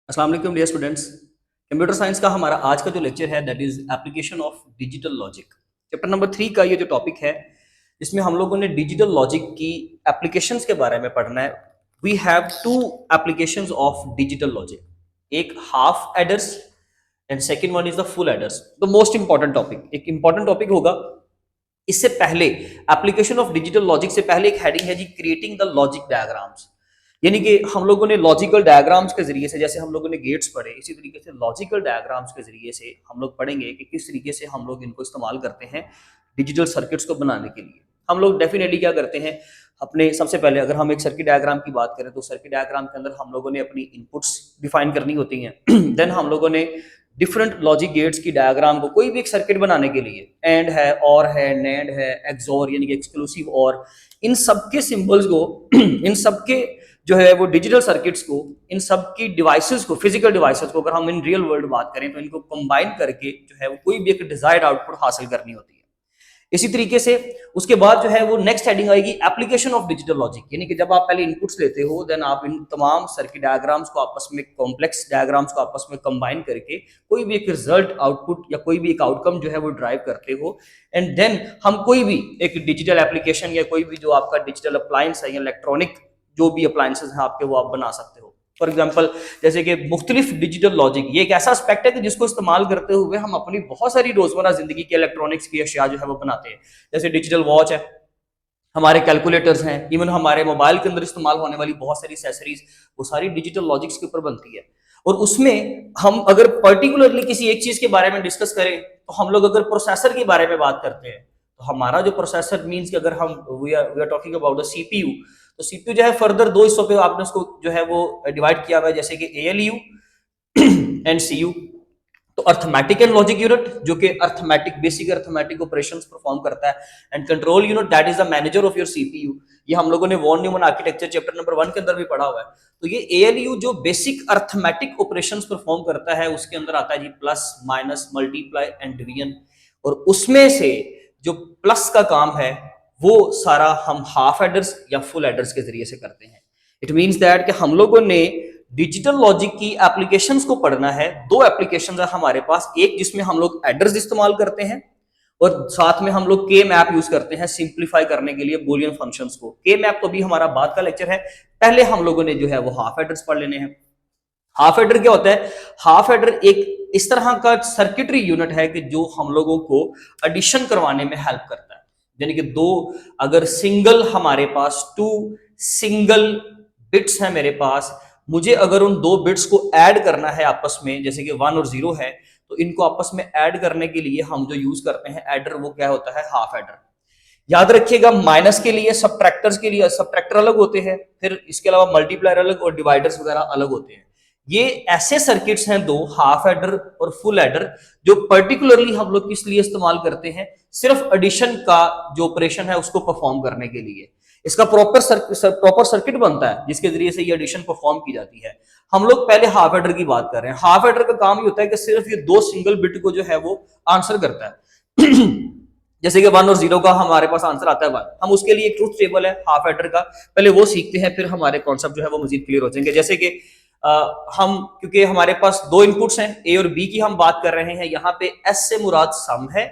अस्सलाम वालेकुम dear students. Computer science का हमारा आज का जो लेक्चर है that is application of digital logic. Chapter number 3 का ये जो टॉपिक है इसमें हम लोगों ने डिजिटल लॉजिक की एप्लीकेशंस के बारे में पढ़ना है। We have two applications of digital logic, एक half adders and second one is the full adders. The most important topic, एक इंपॉर्टेंट टॉपिक होगा। इससे पहले एप्लीकेशन ऑफ डिजिटल लॉजिक से पहले एक हेडिंग है जी, क्रिएटिंग द लॉजिक डायग्राम्स। यानी कि हम लोगों ने लॉजिकल डायग्राम्स के जरिए से, जैसे हम लोगों ने गेट्स पढ़े, इसी तरीके से लॉजिकल डायग्राम्स के जरिए से हम लोग पढ़ेंगे कि किस तरीके से हम लोग इनको इस्तेमाल करते हैं डिजिटल सर्किट्स को बनाने के लिए। हम लोग डेफिनेटली क्या करते हैं, अपने सबसे पहले अगर हम एक सर्किट डायग्राम की बात करें तो सर्किट डायग्राम के अंदर हम लोगों ने अपनी इनपुट्स डिफाइन करनी होती हैं। देन हम लोगों ने डिफरेंट लॉजिक गेट्स की डायग्राम को, कोई भी एक सर्किट बनाने के लिए, एंड है, और है, नैंड है, एक्सॉर यानी कि एक्सक्लूसिव और, इन सबके सिंबल्स को इन सबके जो है वो डिजिटल सर्किट्स को, इन सब की डिवाइसेस को, फिजिकल डिवाइसेस को अगर हम इन रियल वर्ल्ड बात करें तो इनको कंबाइन करके जो है वो कोई भी एक डिजायर्ड आउटपुट हासिल करनी होती है। इसी तरीके से उसके बाद जो है वो नेक्स्ट हेडिंग आएगी एप्लीकेशन ऑफ डिजिटल लॉजिक। यानी कि जब आप पहले इनपुट्स लेते हो, देन आप इन तमाम सर्किट डायग्राम्स को आपस में, कॉम्प्लेक्स डायग्राम्स को आपस में कंबाइन करके कोई भी एक रिजल्ट आउटपुट या कोई भी एक आउटकम जो है वो ड्राइव करते हो। एंड देन हम कोई भी एक डिजिटल एप्लीकेशन या कोई भी जो आपका डिजिटल अप्लायंस है या इलेक्ट्रॉनिक जो भी अप्लायंसेस हैं आपके, वो आप बना सकते हो। फॉर एग्जाम्पल जैसे कि मुख्तलिफ डिजिटल लॉजिक, ये एक ऐसा एस्पेक्ट है कि जिसको इस्तेमाल करते हुए हम अपनी बहुत सारी रोजमर्रा जिंदगी की इलेक्ट्रॉनिक्स की अशिया जो है वो बनाते हैं। जैसे डिजिटल वॉच है, हमारे कैलकुलेटर्स हैं, इवन हमारे मोबाइल के अंदर इस्तेमाल होने वाली बहुत सारी एक्सेसरीज, वो सारी डिजिटल लॉजिक्स के ऊपर बनती है। और उसमें हम अगर पर्टिकुलरली किसी एक चीज के बारे में डिस्कस करें तो हम लोग अगर प्रोसेसर के बारे में बात करते हैं तो हमारा जो प्रोसेसर मीन्स कि अगर हम we are talking about the CPU, तो सीपीयू जो है फर्दर दो हिस्सों पे आपने उसको जो है वो डिवाइड किया हुआ है, जैसे कि एएलयू एंड सीयू। तो अर्थमेटिक एंड लॉजिक यूनिट जो कि arithmetic, basic arithmetic operations perform करता है, and control unit that is the manager of your CPU. ये हम लोगों ने von Neumann architecture chapter number 1 के अंदर भी पढ़ा हुआ है। तो ये एएलयू जो बेसिक अर्थमेटिक ऑपरेशंस परफॉर्म करता है उसके अंदर आता है जी plus, minus, multiply and division. और उसमें से जो प्लस का काम है वो सारा हम हाफ एडर्स या फुल एडर्स के जरिए से करते हैं। इट मीन्स दैट कि हम लोगों ने डिजिटल लॉजिक की एप्लीकेशंस को पढ़ना है। दो एप्लीकेशंस है हमारे पास, एक जिसमें हम लोग एडर्स इस्तेमाल करते हैं और साथ में हम लोग के मैप यूज करते हैं सिंप्लीफाई करने के लिए बूलियन फंक्शंस को। के मैप तो भी हमारा बाद का लेक्चर है, पहले हम लोगों ने जो है वो हाफ एडर्स पढ़ लेने हैं। हाफ एडर क्या होता है? हाफ एडर एक इस तरह का सर्किटरी यूनिट है कि जो हम लोगों को एडिशन करवाने में हेल्प करता है। यानी कि दो, अगर सिंगल हमारे पास टू सिंगल बिट्स है मेरे पास, मुझे अगर उन दो बिट्स को ऐड करना है आपस में, जैसे कि 1 और 0 है, तो इनको आपस में ऐड करने के लिए हम जो यूज करते हैं एडर, वो क्या होता है? Half adder. याद रखिएगा माइनस के लिए, सब्ट्रैक्टर्स के लिए सब्ट्रैक्टर अलग होते हैं, फिर इसके अलावा मल्टीप्लायर अलग और डिवाइडर्स वगैरह अलग होते हैं। ये ऐसे सर्किट्स हैं दो, हाफ एडर और फुल एडर, जो पर्टिकुलरली हम लोग किस लिए इस्तेमाल करते हैं? सिर्फ एडिशन का जो ऑपरेशन है उसको परफॉर्म करने के लिए। इसका प्रॉपर सर्किट बनता है जिसके जरिए से ये एडिशन परफॉर्म की जाती है। हम लोग पहले हाफ एडर की बात कर रहे हैं। हाफ एडर का काम ये होता है कि सिर्फ ये दो सिंगल बिट को जो है वो आंसर करता है। जैसे कि 1 और 0 का हमारे पास आंसर आता है 1, हम उसके लिए एक ट्रूथ टेबल है हाफ एडर का, पहले वो सीखते हैं, फिर हमारे कॉन्सेप्ट जो है वो मजीद क्लियर हो जाएंगे। जैसे कि हम, क्योंकि हमारे पास दो इनपुट्स हैं ए और बी की हम बात कर रहे हैं, यहाँ पे एस से मुराद सम है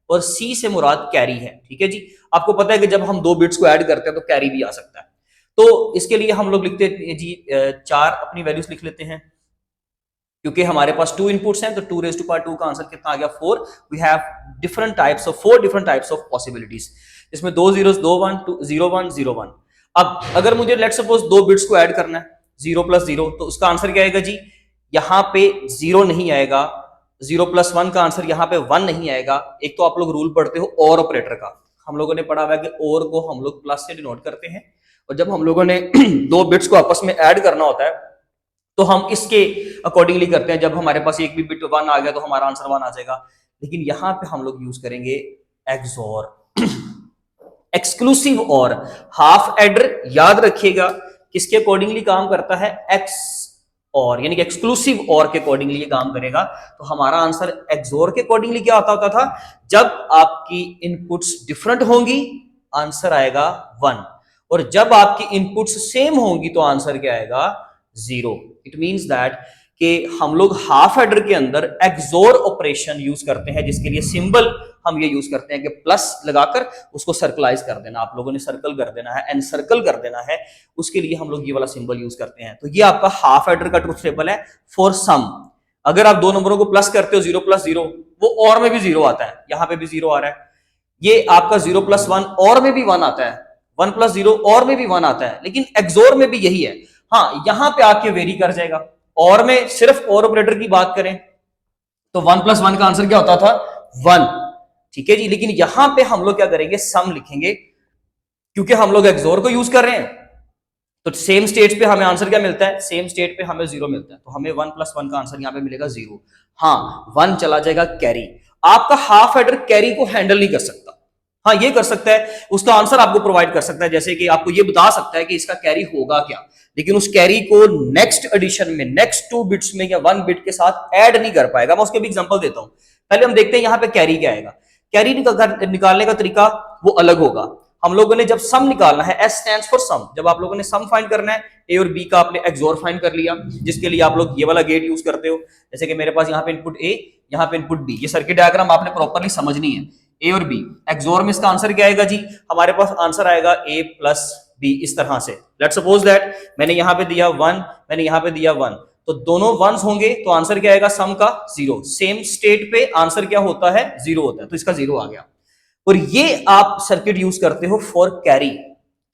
और सी से मुराद कैरी है। ठीक है जी, आपको पता है कि जब हम दो बिट्स को ऐड करते हैं तो कैरी भी आ सकता है। तो इसके लिए हम लोग लिखते हैं जी 4 अपनी वैल्यूज लिख लेते हैं, क्योंकि हमारे पास 2 इनपुट्स हैं तो 2 रेज़ टू पावर 2 का आंसर कितना आ गया? 4। We have different types of 4 different types of possibilities, इसमें 2 zeros 2 1 2 0 1 0 1। अब अगर मुझे लेट्स सपोज दो बिट्स को ऐड करना है 0 + 0, तो उसका आंसर क्या आएगा जी? यहाँ पे 0 नहीं आएगा, 0 + 1 का आंसर यहाँ पे 1 नहीं आएगा। एक तो आप लोग रूल पढ़ते हो और ऑपरेटर का, हम लोगों ने पढ़ा हुआ है कि और को हम लोग प्लस से डिनोट करते हैं, और जब हम लोगों ने दो बिट्स को आपस में ऐड करना होता है तो हम इसके अकॉर्डिंगली करते हैं। जब हमारे पास एक भी बिट 1 आ गया तो हमारा आंसर 1 आ जाएगा। लेकिन यहां पे हम लोग यूज करेंगे एक्सऑर, एक्सक्लूसिव और। हाफ एडर याद रखिएगा किसके अकॉर्डिंगली काम करता है? एक्स और, यानी कि एक्सक्लूसिव और के अकॉर्डिंगली ये काम करेगा। तो हमारा आंसर एक्सऑर के अकॉर्डिंगली क्या होता था? जब आपकी इनपुट्स डिफरेंट होंगी आंसर आएगा 1, और जब आपकी इनपुट्स सेम होंगी तो आंसर क्या आएगा? 0। इट मीन्स दैट कि हम लोग हाफ एडर के अंदर एक्सोर ऑपरेशन यूज करते हैं, जिसके लिए सिंबल हम ये यूज करते हैं कि प्लस लगाकर उसको सर्कलाइज कर देना, आप लोगों ने सर्कल कर देना है, एनसर्कल कर देना है, उसके लिए हम लोग ये वाला सिंबल यूज करते हैं। तो ये आपका हाफ एडर का ट्रुथ टेबल है फॉर सम। अगर आप दो नंबरों को प्लस करते हो 0+0, वो और में भी 0 आता है, यहां पे भी 0 आ रहा है। ये आपका 0+1 और में भी 1 आता है, 1+0 और में भी 1 आता है, लेकिन एक्सोर में भी यही है। हाँ, यहां पे आके वेरी कर जाएगा। और में सिर्फ और ऑपरेटर की बात करें तो 1+1 का आंसर क्या होता था? 1। ठीक है जी, लेकिन यहां पे हम लोग क्या करेंगे? सम लिखेंगे, क्योंकि हम लोग एक्सोर को यूज कर रहे हैं। तो सेम स्टेट पे हमें आंसर क्या मिलता है? सेम स्टेट पे हमें 0 मिलता है, तो हमें 1+1 का आंसर यहां पे मिलेगा 0। हाँ, 1 चला जाएगा कैरी। आपका हाफ एडर कैरी को हैंडल नहीं कर सकता। हाँ, ये कर सकता है, उसका आंसर आपको प्रोवाइड कर सकता है, जैसे कि आपको ये बता सकता है कि इसका कैरी होगा क्या, लेकिन उस कैरी को नेक्स्ट एडिशन में, नेक्स्ट 2 बिट्स में या 1 बिट के साथ ऐड नहीं कर पाएगा। मैं उसके भी एग्जांपल देता हूं। पहले हम देखते हैं यहां पे कैरी क्या आएगा। कैरी निकालने का तरीका वो अलग होगा। हम लोगों ने जब सम निकालना है, S स्टैंड्स फॉर सम, जब आप लोगों ने सम फाइंड करना है, ए और बी का आपने एक्सोर फाइंड कर लिया, जिसके लिए आप लोग ये वाला गेट यूज करते हो। जैसे कि मेरे पास यहाँ पे इनपुट ए, यहाँ पे इनपुट बी, ये सर्किट डायग्राम आपने प्रॉपरली समझनी है। ए और बी, एक्सोर में इसका आंसर क्या आएगा जी? हमारे पास आंसर आएगा a + b, इस तरह से। लेट्स सपोज दैट मैंने यहाँ पे दिया 1, मैंने यहाँ पे दिया 1, तो दोनों वंस होंगे, तो आंसर क्या आएगा? सम का 0। सेम स्टेट पे आंसर क्या होता है? 0 होता है, तो इसका 0 आ गया। और ये आप सर्किट यूज करते हो फॉर कैरी।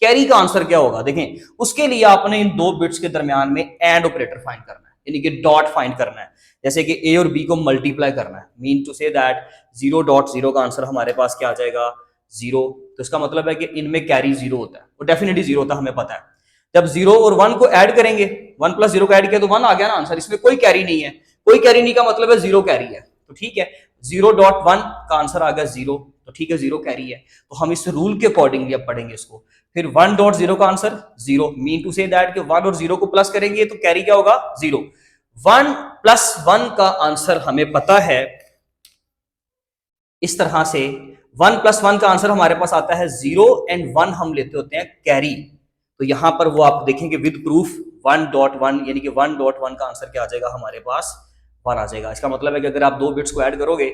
कैरी का आंसर क्या होगा? देखें, उसके लिए आपने इन 2 बिट्स के दरमियान में एंड ऑपरेटर फाइंड करना है, यानी कि डॉट फाइंड करना है, जैसे कि ए और बी को मल्टीप्लाई करना है। मीन टू से दैट 0.0 का आंसर हमारे पास क्या आ जाएगा? 0। तो इसका मतलब है कि इनमें कैरी 0 होता है, वो डेफिनेटली 0 होता है, हमें पता है। जब 0 और 1 को ऐड करेंगे, 1+0 को ऐड किया तो 1 आ गया ना आंसर। इसमें कोई कैरी नहीं है, कोई कैरी नहीं का मतलब है 0 कैरी है। तो ठीक है, 0.1 का आंसर आ गया 0, तो ठीक है 0 कैरी है। तो हम इस रूल के अकॉर्डिंगली अब पढ़ेंगे इसको। फिर 1.0 का answer 0, mean to say that कि 1 और 0 को प्लस करेंगे तो कैरी क्या होगा? 0। 1+1 का आंसर हमें पता है इस तरह से। 1+1 का आंसर हमारे पास आता है 0 एंड 1 हम लेते होते हैं कैरी। तो यहां पर वो आप देखेंगे विद प्रूफ 1.1, यानी कि 1.1 का आंसर क्या आ जाएगा हमारे पास? 1 आ जाएगा। इसका मतलब है कि अगर आप 2 बिट्स को ऐड करोगे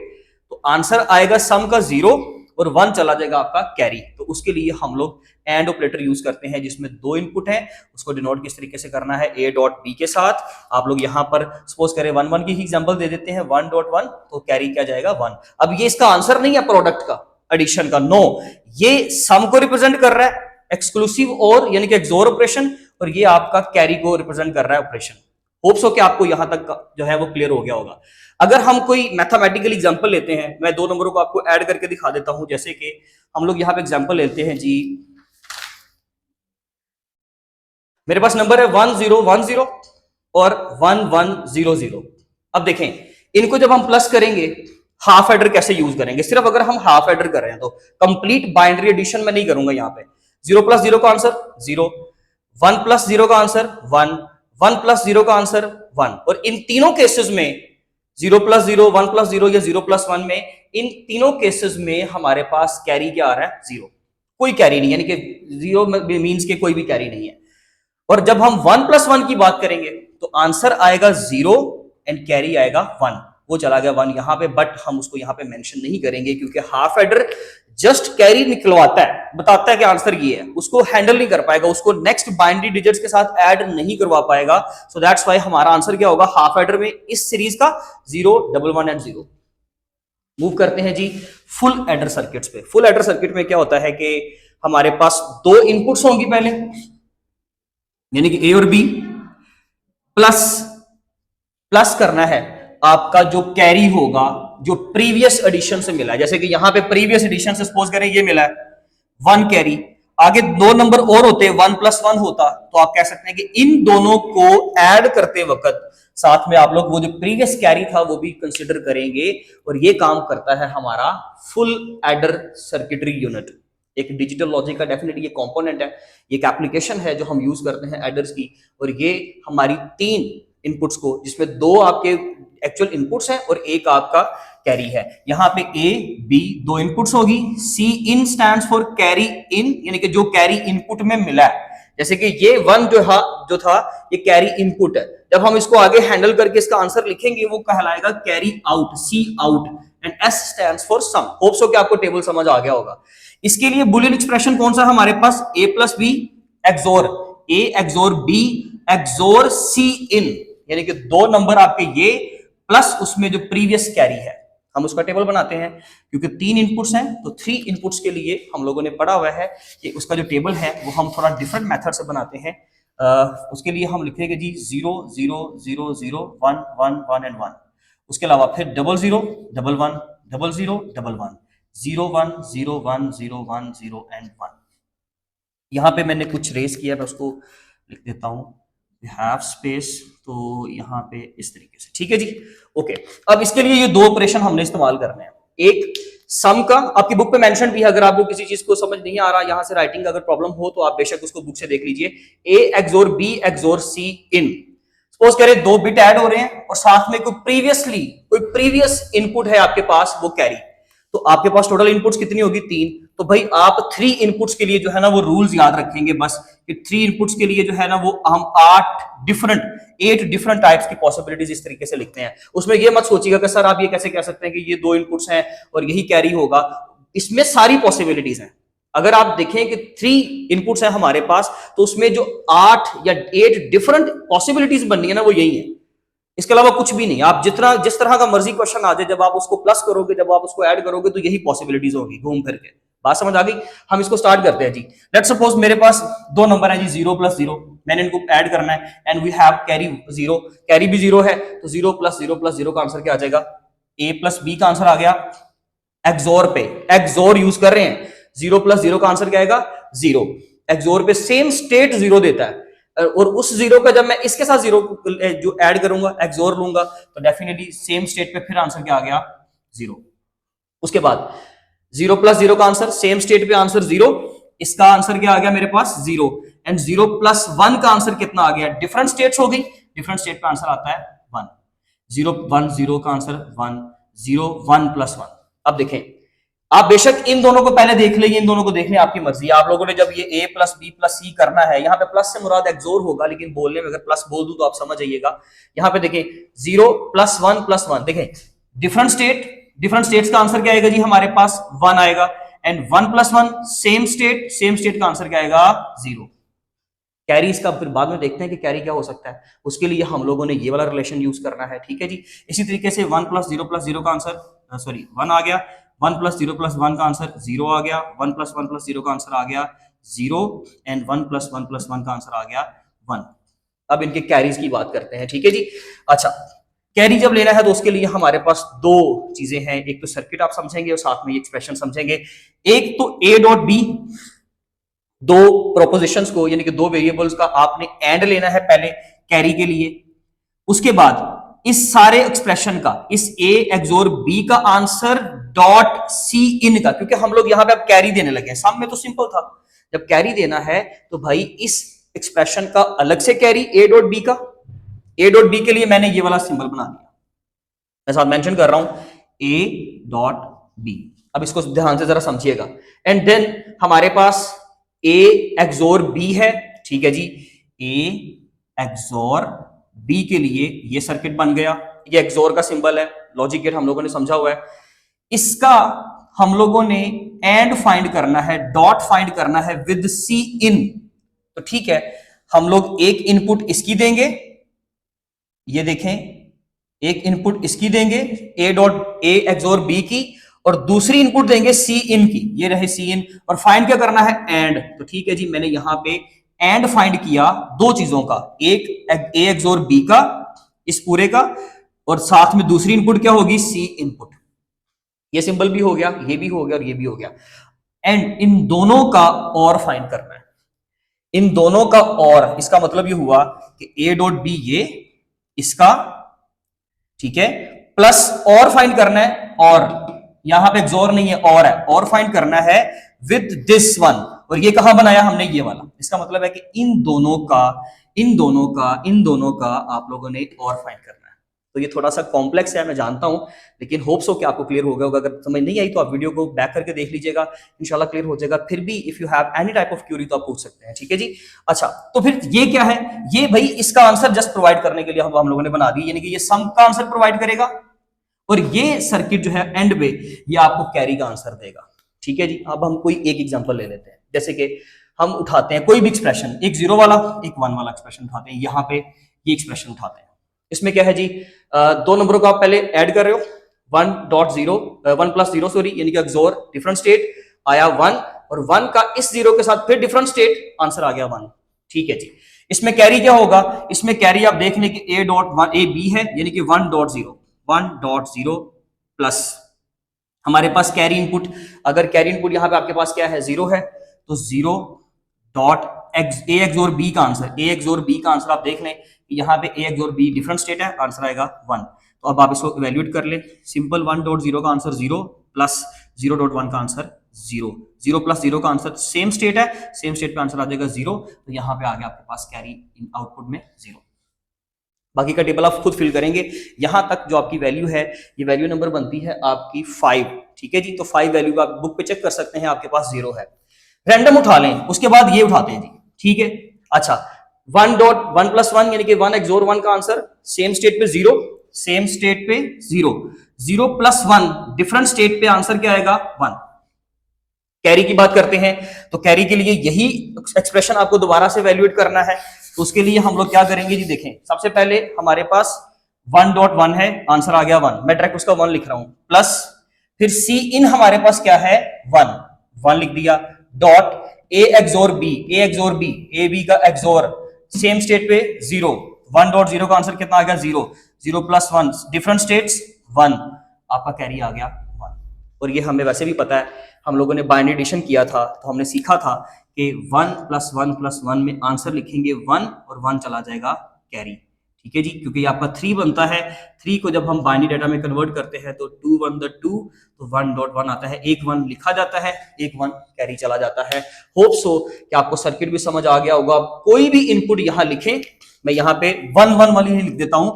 तो आंसर आएगा सम का 0 और 1 चला जाएगा आपका कैरी। तो उसके लिए हम लोग एंड ऑपरेटर यूज करते हैं, जिसमें 2 इनपुट हैं, उसको डिनोट किस तरीके से करना है? a.b के साथ। आप लोग यहां पर सपोज करें 1 की एग्जांपल दे देते हैं, 1.1, तो कैरी क्या जाएगा? 1। अब ये इसका आंसर नहीं है प्रोडक्ट का, एडिशन का, नो, ये सम को रिप्रेजेंट कर रहा है, एक्सक्लूसिव और यानी कि एक्सोर ऑपरेशन, और ये आपका कैरी को रिप्रेजेंट कर रहा है ऑपरेशन। होप्स हो कि आपको यहां तक जो है वो क्लियर हो गया होगा। अगर हम कोई मैथमेटिकल एग्जांपल लेते हैं, मैं 2 नंबरों को आपको ऐड करके दिखा देता हूं। जैसे कि हम लोग यहां पे एग्जांपल लेते हैं जी, मेरे पास नंबर है 1010 और 1100। अब देखें, इनको जब हम प्लस करेंगे, हाफ एडर कैसे यूज करेंगे? सिर्फ अगर हम हाफ एडर कर रहे हैं तो कंप्लीट बाइनरी एडिशन में नहीं करूंगा। यहाँ पे 0+0 का आंसर 0, 1+0 का आंसर 1, 1+0 का आंसर 1। और इन तीनों केसेस में 0+0, 1+0 या 0+1 में, इन तीनों केसेस में हमारे पास कैरी क्या आ रहा है? 0। कोई कैरी नहीं, यानी कि 0 मीन्स के कोई भी कैरी नहीं है। और जब हम 1+1 की बात करेंगे तो आंसर आएगा 0 एंड कैरी आएगा 1। वो चला गया 1 यहां पे, बट हम उसको यहां पे मेंशन नहीं करेंगे, क्योंकि हाफ एडर जस्ट कैरी निकलवाता है, बताता है कि आंसर ये है, उसको हैंडल नहीं कर पाएगा, उसको नेक्स्ट बाइनरी डिजिट्स के साथ ऐड नहीं करवा पाएगा। सो दैट्स व्हाई हमारा आंसर क्या होगा हाफ एडर में इस सीरीज का? 0, 1, 1 एंड 0। मूव करते हैं जी फुल एडर सर्किट्स पे। फुल एडर सर्किट में क्या होता है कि हमारे पास 2 इनपुट्स होंगी पहले, यानी कि ए और बी, प्लस करना है आपका जो कैरी होगा जो प्रीवियस एडिशन से मिला है। जैसे कि यहां पे प्रीवियस एडिशन से सपोज करें ये मिला है 1 कैरी, आगे 2 नंबर और होते, 1+1 होता, तो आप कह सकते हैं कि इन दोनों को ऐड करते वक्त साथ में आप लोग वो जो प्रीवियस कैरी था वो भी कंसिडर करेंगे। और ये काम करता है हमारा फुल एडर सर्किटरी यूनिट। एक डिजिटल लॉजिक का डेफिनेटली ये कंपोनेंट है, ये एक एप्लीकेशन है जो हम यूज करते हैं एडर्स की। और ये हमारी 3 इनपुट्स को, जिसमें 2 आपके एक्चुअल इनपुट्स हैं और एक आपका कैरी है। यहां पे ए बी 2 इनपुट्स होगी, सी इन स्टैंड्स फॉर कैरी इन, यानी कि जो कैरी इनपुट में मिला है, जैसे कि ये 1 जो था ये कैरी इनपुट है। जब हम इसको आगे हैंडल करके इसका आंसर लिखेंगे वो कहलाएगा carry out, C out, and S stands for sum. Hope so कि आपको टेबल समझ आ गया होगा। इसके लिए बुलियन एक्सप्रेशन कौन सा हमारे पास, a plus B XOR a XOR b XOR c in, यानी कि 2 नंबर आपके ये प्लस उसमें जो प्रीवियस कैरी है, हम उसका टेबल बनाते हैं। क्योंकि 3 इनपुट्स हैं तो 3 इनपुट्स के लिए हम लोगों ने पढ़ा हुआ है कि उसका जो टेबल है वो हम थोड़ा डिफरेंट मेथड से बनाते हैं। उसके लिए हम लिखेंगे जी 0 0 0 0 1 1 1 एंड 1। उसके अलावा फिर 0 0 1 1 0 0 1 1 0 1 0 1 0 1 0 एंड 1। यहाँ पे मैंने कुछ रेस किया, मैं उसको लिख देता हूँ, हैव स्पेस, तो यहाँ पे इस तरीके से, ठीक है जी। ओके, अब इसके लिए ये 2 ऑपरेशन हमने इस्तेमाल करने हैं। एक सम का आपकी बुक पे मेंशन भी है, अगर आपको किसी चीज को समझ नहीं आ रहा, यहाँ से राइटिंग अगर प्रॉब्लम हो तो आप बेशक उसको बुक से देख लीजिए। ए एक्सोर बी एक्सोर सी इन, सपोज करें 2 बिट ऐड हो रहे हैं और साथ में कोई प्रीवियस इनपुट है आपके पास, वो कैरी, तो आपके पास टोटल इनपुट्स कितनी होगी, 3। तो भाई आप 3 इनपुट्स के लिए जो है ना वो रूल्स याद रखेंगे बस, कि 3 इनपुट्स के लिए जो है ना वो हम 8 डिफरेंट टाइप्स की पॉसिबिलिटीज इस तरीके से लिखते हैं। उसमें ये मत सोचिएगा कि सर आप ये कैसे कह सकते हैं कि ये 2 इनपुट्स हैं और यही कैरी होगा, इसमें सारी पॉसिबिलिटीज हैं। अगर आप देखें कि 3 इनपुट्स हैं हमारे पास, तो उसमें जो 8 या 8 डिफरेंट पॉसिबिलिटीज बननी है ना वो यही है, इसके अलावा कुछ भी नहीं। आप जिस तरह का मर्जी क्वेश्चन आ जाए, जब आप उसको प्लस करोगे, जब आप उसको ऐड करोगे, तो यही पॉसिबिलिटीज होगी घूम फिर के। बात समझ आ गई? हम इसको स्टार्ट करते हैं जी। लेट्स सपोज मेरे पास 2 नंबर है जी, 0 प्लस 0, मैंने इनको ऐड करना है, and we have carry 0, carry भी 0 है, तो 0 प्लस 0 प्लस 0 का आंसर क्या आ जाएगा, a प्लस बी का आंसर आ गया। एक्सोर पे एक्सोर यूज कर रहे हैं, 0 प्लस 0 का आंसर क्या आएगा, 0। एक्सोर पे सेम स्टेट 0 देता है, और उस 0 का जब मैं इसके साथ 0 जो ऐड करूंगा, एक्सोर लूंगा, तो डेफिनेटली सेम स्टेट पे फिर आंसर क्या आ गया, 0। उसके बाद 0 प्लस 0 का आंसर, सेम स्टेट पे आंसर 0, इसका आंसर क्या आ गया मेरे पास, 0। एंड 0 प्लस 1 का आंसर कितना आ गया, डिफरेंट स्टेट्स हो गई, डिफरेंट स्टेट पे आंसर आता है 1। 0 1 0 का आंसर 1, 0 1 प्लस 1। अब देखें, आप बेशक इन दोनों को पहले देख लेंगे, इन दोनों को देखने आपकी मर्जी है। आप लोगों ने जब ये a प्लस बी प्लस सी करना है, यहाँ पे प्लस से मुराद एक्सोर होगा, लेकिन बोलने में अगर प्लस बोल दूं तो आप समझ जाइएगा। यहाँ पे देखें 0 प्लस 1 प्लस 1, देखें डिफरेंट स्टेट्स का आंसर क्या आएगा जी, हमारे पास 1 आएगा। एंड 1 प्लस 1 सेम स्टेट का आंसर क्या आएगा, 0। कैरी इसका फिर बाद में देखते हैं कि कैरी क्या हो सकता है, उसके लिए हम लोगों ने ये वाला रिलेशन यूज करना है, ठीक है जी। इसी तरीके से 1 प्लस 0 का आंसर 1 आ गया, 1 प्लस 0 प्लस 1 का आंसर 0 आ गया, 1 प्लस 1 प्लस 0 का आंसर आ गया 0, एंड 1 प्लस 1 प्लस 1 का आंसर आ गया 1। अब इनके कैरीज की बात करते हैं, ठीक है जी। अच्छा, कैरी जब लेना है तो उसके लिए हमारे पास 2 चीजें हैं, एक तो सर्किट आप समझेंगे और साथ में एक्सप्रेशन समझेंगे। एक तो a डॉट बी, 2 प्रोपोजिशंस को यानी कि 2 वेरिएबल्स का आपने एंड लेना है पहले कैरी के लिए। उसके बाद इस सारे एक्सप्रेशन का, इस a एक्सोर b का आंसर डॉट c इन का, क्योंकि हम लोग यहां पे अब कैरी देने लगे हैं, सम में तो सिंपल था, जब कैरी देना है तो भाई इस एक्सप्रेशन का अलग से कैरी a डॉट b का, a डॉट b के लिए मैंने ये वाला सिंबल बना दिया, मैं साथ मेंशन कर रहा हूं a डॉट b। अब इसको ध्यान से जरा समझिएगा। एंड देन हमारे पास a एक्सोर b है, ठीक है जी, a एक्सोर b के लिए ये सर्किट बन गया, ये एक्सोर का सिंबल है, लॉजिक गेट हम लोगों ने समझा हुआ है। इसका हम लोगों ने एंड फाइंड करना है, डॉट फाइंड करना है विद सी इन, तो ठीक है, हम लोग एक इनपुट इसकी देंगे, ये देखें एक इनपुट इसकी देंगे ए एक्सोर बी की, और दूसरी इनपुट देंगे सी इन की, ये रहे सी इन, और फाइंड क्या करना है, एंड। तो ठीक है जी, मैंने यहां पे एंड फाइंड किया 2 चीजों का, एक ए एक्सोर बी का, इस पूरे का, और साथ में दूसरी इनपुट क्या होगी, सी इनपुट। ये सिंबल भी हो गया, ये भी हो गया और ये भी हो गया। एंड इन दोनों का और फाइंड करना है, इन दोनों का और, इसका मतलब ये हुआ कि ए डॉट बी ये इसका, ठीक है, प्लस और फाइंड करना है, और यहां पे एक्सोर नहीं है, और है, और फाइंड करना है विद दिस वन, और ये कहां बनाया हमने, ये वाला। इसका मतलब है कि इन दोनों का आप लोगों ने और फाइंड करना है। तो ये थोड़ा सा कॉम्प्लेक्स है, मैं जानता हूं, लेकिन होप सो कि आपको क्लियर हो गया होगा। अगर समझ नहीं आई तो आप वीडियो को बैक करके देख लीजिएगा, इंशाल्लाह क्लियर हो जाएगा। फिर भी if you have any type of query तो आप पूछ सकते हैं, ठीक है जी। अच्छा, तो फिर ये क्या है, ये भाई इसका आंसर जस्ट प्रोवाइड करने के लिए हम लोगों ने बना दी, यानी कि ये सम का आंसर प्रोवाइड करेगा और ये सर्किट जो है एंड में ये आपको कैरी का आंसर देगा, ठीक है जी। अब हम कोई एक एग्जांपल ले लेते हैं, जैसे कि हम उठाते हैं कोई भी एक्सप्रेशन, एक 0 वाला एक 1 वाला एक्सप्रेशन उठाते हैं, यहाँ पे ये एक्सप्रेशन उठाते हैं। इसमें क्या है जी, दो नंबरों को आप पहले ऐड कर रहे हो, 1 प्लस 0 सॉरी, यानी कि एक्सोर डिफरेंट स्टेट आया 1 और 1 का इस 0 के साथ फिर डिफरेंट स्टेट, आंसर आ गया 1, ठीक है जी। इसमें कैरी क्या होगा, इसमें कैरी आप देख लें कि a डॉट 1 a b है, यानी कि 1.0 प्लस हमारे पास कैरी इनपुट, अगर कैरी इनपुट यहां पे आपके पास क्या है 0 है, तो 0 डॉट ए एक्सोर बी का आंसर, ए एक्सोर बी का आंसर आप देख लें कि यहाँ पे ए एक्सोर बी डिफरेंट स्टेट है, आंसर आएगा 1। तो अब आप इसको इवेल्युएट कर लें, सिंपल 1.0 का आंसर 0 प्लस 0.1 का आंसर 0, 0 प्लस 0 का आंसर सेम स्टेट है, सेम स्टेट पे आंसर आ जाएगा 0, तो यहाँ पे आ गया आपके पास कैरी इन आउटपुट में 0। बाकी का टेबल आप खुद फिल करेंगे, यहां तक जो आपकी वैल्यू है, ये वैल्यू नंबर बनती है आपकी 5, ठीक है जी। तो 5 वैल्यू आप बुक पे चेक कर सकते हैं, आपके पास 0 है। रैंडम उठा लें, उसके बाद ये उठाते हैं जी, ठीक है। अच्छा, 1.1 प्लस 1 यानी कि 1 एक्सोर 1 का आंसर सेम स्टेट पे 0, सेम स्टेट पे 0, 0 प्लस 1 डिफरेंट स्टेट पे आंसर क्या आएगा 1। कैरी की बात करते हैं, तो कैरी के लिए यही एक्सप्रेशन आपको दोबारा से वैल्यूएट करना है, तो उसके लिए हम लोग क्या करेंगे जी, देखें सबसे पहले हमारे पास 1.1 है, आंसर आ गया 1, मैं डायरेक्ट उसका 1 लिख रहा हूं, प्लस फिर सी इन हमारे पास क्या है 1 लिख दिया, dot A XOR B, A XOR B, A B का एक्सोर सेम स्टेट पे 0, 1.0 का आंसर कितना आ गया 0, 0 प्लस 1 डिफरेंट स्टेट्स 1, आपका कैरी आ गया 1। और ये हमें वैसे भी पता है, हम लोगों ने बाइनरी एडिशन किया था तो हमने सीखा था कि 1 प्लस 1 प्लस 1 में आंसर लिखेंगे 1 और 1 चला जाएगा कैरी, ठीक है जी, क्योंकि आपका 3 बनता है, 3 को जब हम बाइनरी डाटा में कन्वर्ट करते हैं तो 2 1 द 2, तो 1.1 आता है, एक 1 लिखा जाता है, एक 1 कैरी चला जाता है। होप सो कि आपको सर्किट भी समझ आ गया होगा। कोई भी इनपुट यहां लिखें, मैं यहाँ पे 1 1 वाली लिख देता हूं,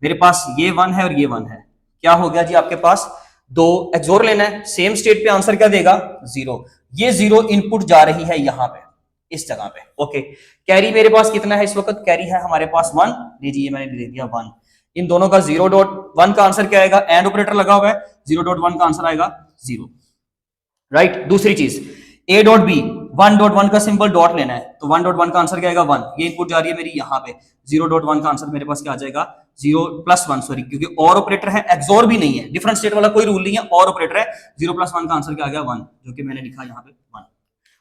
मेरे पास ये 1 है और ये 1 है, क्या हो गया जी, आपके पास 2 एक्सोर लेना है, सेम स्टेट पे आंसर क्या देगा 0, ये 0 इनपुट जा रही है यहां पे इस जगह पे, ओके। कैरी मेरे पास कितना है इस वक्त, कैरी है हमारे पास 1, लीजिए मैंने दे दिया 1, इन दोनों का 0.1 का आंसर क्या आएगा, एंड ऑपरेटर लगा हुआ है, 0.1 का आंसर आएगा 0, राइट। दूसरी चीज a डॉट बी, 1.1 का सिंपल डॉट लेना है, तो 1.1 का आंसर क्या आएगा 1, ये इनपुट जा रही है मेरी यहाँ पे, 0.1 का आंसर मेरे पास क्या आ जाएगा 0 प्लस 1 सॉरी, क्योंकि और ऑपरेटर है, एक्सोर भी नहीं है, डिफरेंट स्टेट वाला कोई रूल नहीं है, और ऑपरेटर है, 0 प्लस 1 का आंसर क्या आ गया 1, जो कि मैंने लिखा यहाँ पे 1।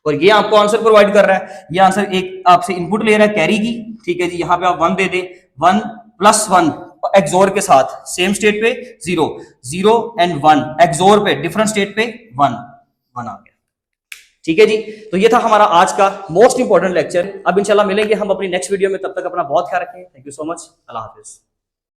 और ये आपको आंसर प्रोवाइड कर रहा है, ये आंसर एक आपसे इनपुट ले रहा है कैरी की, ठीक है जी। यहाँ पे आप 1 दे दें, 1 प्लस 1 एक्सोर के साथ सेम स्टेट पे 0, 0 एंड 1 एक्सोर पे डिफरेंट स्टेट पे 1 आ गया, ठीक है जी। तो ये था हमारा आज का मोस्ट इंपॉर्टेंट लेक्चर। अब इंशाल्लाह मिलेंगे हम अपनी नेक्स्ट वीडियो में, तब तक अपना बहुत ख्याल रखें। Thank you so much, Allah Hafiz.